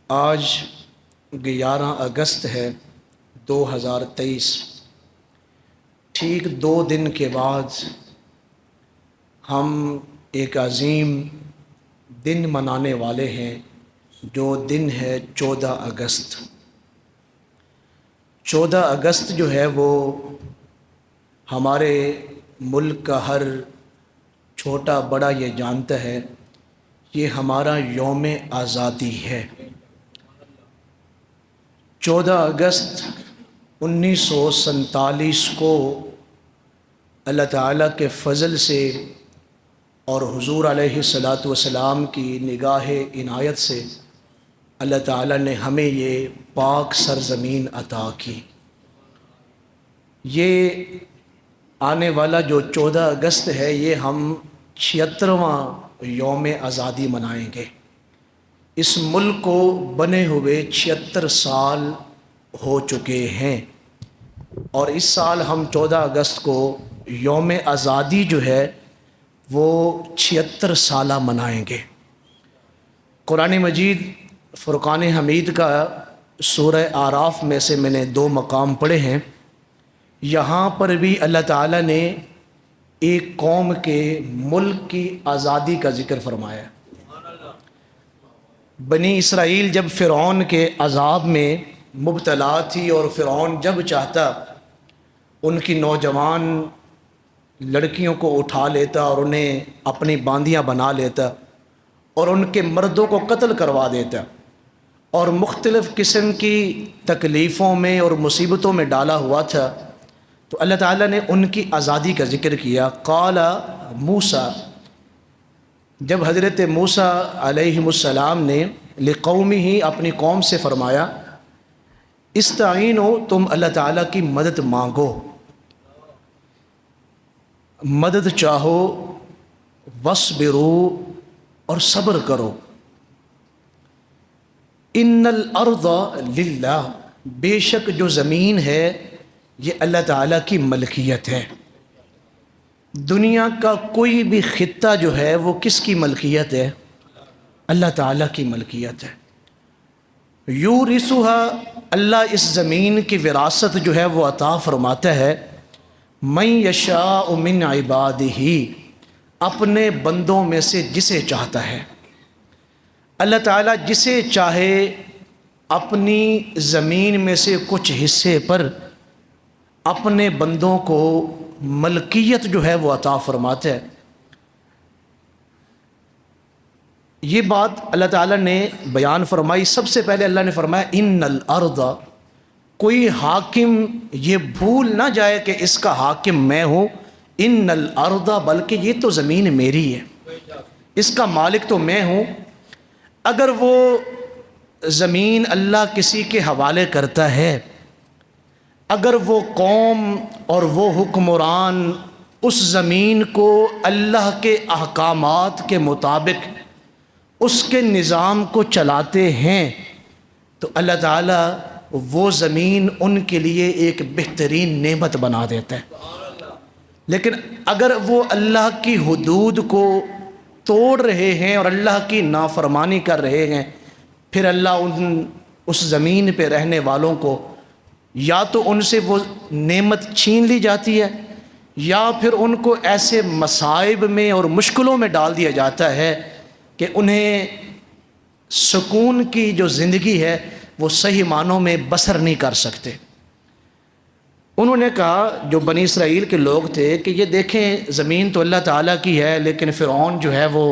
آج 11 اگست ہے 2023۔ ٹھیک 2 دن کے بعد ہم ایک عظیم دن منانے والے ہیں، جو دن ہے 14 اگست۔ 14 اگست جو ہے وہ ہمارے ملک کا ہر چھوٹا بڑا یہ جانتا ہے، یہ ہمارا یوم آزادی ہے۔ 14 اگست 1947 کو اللہ تعالیٰ کے فضل سے اور حضور علیہ الصلاۃ والسلام کی نگاہ عنایت سے اللہ تعالیٰ نے ہمیں یہ پاک سرزمین عطا کی۔ یہ آنے والا جو 14 اگست ہے، یہ ہم 76واں یوم آزادی منائیں گے۔ اس ملک کو بنے ہوئے 76 سال ہو چکے ہیں، اور اس سال ہم 14 اگست کو یوم آزادی جو ہے وہ 76 سالہ منائیں گے۔ قرآن مجید فرقان حمید کا سورہ اعراف میں سے میں نے 2 مقام پڑھے ہیں۔ یہاں پر بھی اللہ تعالیٰ نے ایک قوم کے ملک کی آزادی کا ذکر فرمایا۔ بنی اسرائیل جب فرعون کے عذاب میں مبتلا تھی، اور فرعون جب چاہتا ان کی نوجوان لڑکیوں کو اٹھا لیتا اور انہیں اپنی باندیاں بنا لیتا اور ان کے مردوں کو قتل کروا دیتا اور مختلف قسم کی تکلیفوں میں اور مصیبتوں میں ڈالا ہوا تھا، تو اللہ تعالیٰ نے ان کی آزادی کا ذکر کیا۔ قال موسیٰ، جب حضرت موسیٰ علیہ السلام نے لقومہ اپنی قوم سے فرمایا، استعینوا، تم اللہ تعالیٰ کی مدد مانگو، مدد چاہو، واصبروا، اور صبر کرو، ان الارض للہ، بے شک جو زمین ہے یہ اللہ تعالیٰ کی ملکیت ہے۔ دنیا کا کوئی بھی خطہ جو ہے وہ کس کی ملکیت ہے؟ اللہ تعالیٰ کی ملکیت ہے۔ یورثها، اللہ اس زمین کی وراثت جو ہے وہ عطا فرماتا ہے، من یشاء من عبادہ، اپنے بندوں میں سے جسے چاہتا ہے۔ اللہ تعالیٰ جسے چاہے اپنی زمین میں سے کچھ حصے پر اپنے بندوں کو ملکیت جو ہے وہ عطا فرماتا ہے۔ یہ بات اللہ تعالیٰ نے بیان فرمائی۔ سب سے پہلے اللہ نے فرمایا ان الارض، کوئی حاکم یہ بھول نہ جائے کہ اس کا حاکم میں ہوں، ان الارض، بلکہ یہ تو زمین میری ہے، اس کا مالک تو میں ہوں۔ اگر وہ زمین اللہ کسی کے حوالے کرتا ہے، اگر وہ قوم اور وہ حکمران اس زمین کو اللہ کے احکامات کے مطابق اس کے نظام کو چلاتے ہیں، تو اللہ تعالیٰ وہ زمین ان کے لیے ایک بہترین نعمت بنا دیتا ہے۔ لیکن اگر وہ اللہ کی حدود کو توڑ رہے ہیں اور اللہ کی نافرمانی کر رہے ہیں، پھر اللہ اس زمین پہ رہنے والوں کو یا تو ان سے وہ نعمت چھین لی جاتی ہے، یا پھر ان کو ایسے مصائب میں اور مشکلوں میں ڈال دیا جاتا ہے کہ انہیں سکون کی جو زندگی ہے وہ صحیح معنوں میں بسر نہیں کر سکتے۔ انہوں نے کہا، جو بنی اسرائیل کے لوگ تھے، کہ یہ دیکھیں زمین تو اللہ تعالیٰ کی ہے، لیکن فرعون جو ہے وہ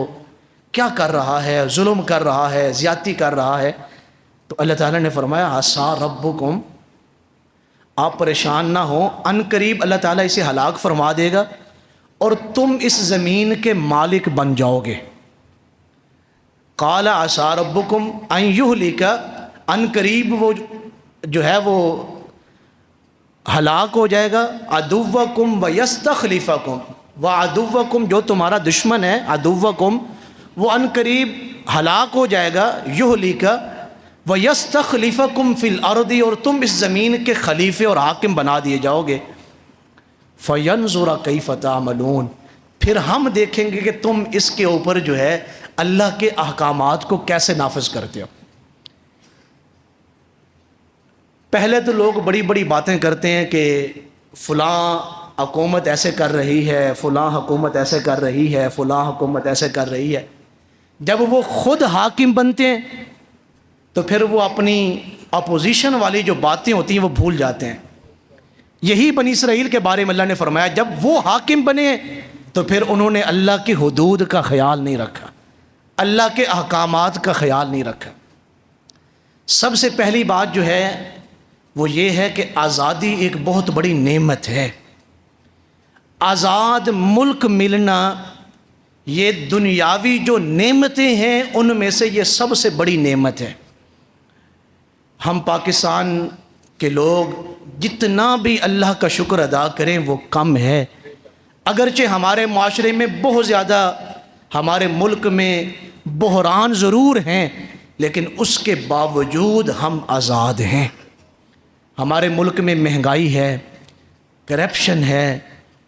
کیا کر رہا ہے؟ ظلم کر رہا ہے، زیادتی کر رہا ہے۔ تو اللہ تعالیٰ نے فرمایا عسیٰ ربکم، آپ پریشان نہ ہوں، ان قریب اللہ تعالیٰ اسے ہلاک فرما دے گا اور تم اس زمین کے مالک بن جاؤ گے۔ قال عسیٰ ربکم ان یہلک، ان قریب وہ جو ہے وہ ہلاک ہو جائے گا، عدوکم ویستخلفکم، وعدوکم، جو تمہارا دشمن ہے، عدوکم، وہ ان قریب ہلاک ہو جائے گا، یہلک وَيَسْتَخْلِفَكُمْ فِي الْأَرْضِ، اور تم اس زمین کے خلیفے اور حاکم بنا دیے جاؤ گے۔ فَيَنْظُرَ كَيْفَ تَعْمَلُونَ، پھر ہم دیکھیں گے کہ تم اس کے اوپر جو ہے اللہ کے احکامات کو کیسے نافذ کرتے ہو۔ پہلے تو لوگ بڑی بڑی باتیں کرتے ہیں کہ فلاں حکومت ایسے کر رہی ہے، فلاں حکومت ایسے کر رہی ہے، فلاں حکومت ایسے کر رہی ہے۔ جب وہ خود حاکم بنتے ہیں تو پھر وہ اپنی اپوزیشن والی جو باتیں ہوتی ہیں وہ بھول جاتے ہیں۔ یہی بنی اسرائیل کے بارے میں اللہ نے فرمایا جب وہ حاکم بنے تو پھر انہوں نے اللہ کی حدود کا خیال نہیں رکھا، اللہ کے احکامات کا خیال نہیں رکھا۔ سب سے پہلی بات جو ہے وہ یہ ہے کہ آزادی ایک بہت بڑی نعمت ہے۔ آزاد ملک ملنا یہ دنیاوی جو نعمتیں ہیں ان میں سے یہ سب سے بڑی نعمت ہے۔ ہم پاکستان کے لوگ جتنا بھی اللہ کا شکر ادا کریں وہ کم ہے۔ اگرچہ ہمارے معاشرے میں بہت زیادہ، ہمارے ملک میں بحران ضرور ہیں، لیکن اس کے باوجود ہم آزاد ہیں۔ ہمارے ملک میں مہنگائی ہے، کرپشن ہے،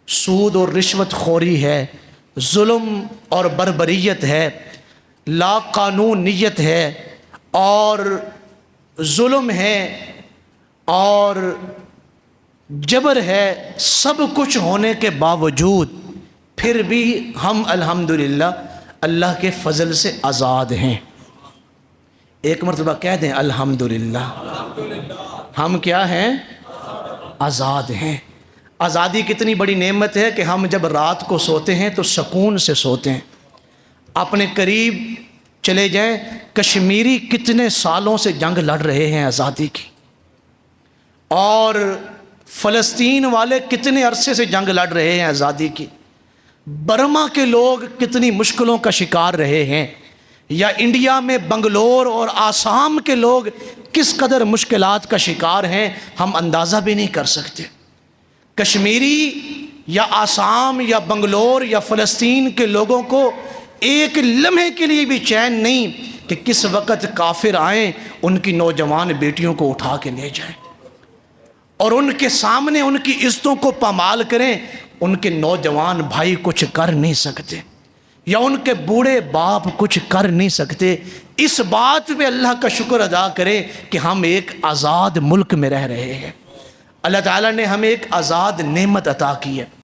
سود اور رشوت خوری ہے، ظلم اور بربریت ہے، لا قانونیت ہے اور ظلم ہے اور جبر ہے۔ سب کچھ ہونے کے باوجود پھر بھی ہم الحمدللہ اللہ کے فضل سے آزاد ہیں۔ ایک مرتبہ کہہ دیں الحمدللہ، ہم کیا ہیں؟ آزاد ہیں۔ آزادی کتنی بڑی نعمت ہے کہ ہم جب رات کو سوتے ہیں تو سکون سے سوتے ہیں۔ اپنے قریب چلے جائیں، کشمیری کتنے سالوں سے جنگ لڑ رہے ہیں آزادی کی، اور فلسطین والے کتنے عرصے سے جنگ لڑ رہے ہیں آزادی کی، برما کے لوگ کتنی مشکلوں کا شکار رہے ہیں، یا انڈیا میں بنگلور اور آسام کے لوگ کس قدر مشکلات کا شکار ہیں ہم اندازہ بھی نہیں کر سکتے۔ کشمیری یا آسام یا بنگلور یا فلسطین کے لوگوں کو ایک لمحے کے لیے بھی چین نہیں کہ کس وقت کافر آئیں ان کی نوجوان بیٹیوں کو اٹھا کے لے جائیں اور ان کے سامنے ان کی عزتوں کو پامال کریں۔ ان کے نوجوان بھائی کچھ کر نہیں سکتے یا ان کے بوڑھے باپ کچھ کر نہیں سکتے۔ اس بات پہ اللہ کا شکر ادا کریں کہ ہم ایک آزاد ملک میں رہ رہے ہیں۔ اللہ تعالیٰ نے ہمیں ایک آزاد نعمت عطا کی ہے۔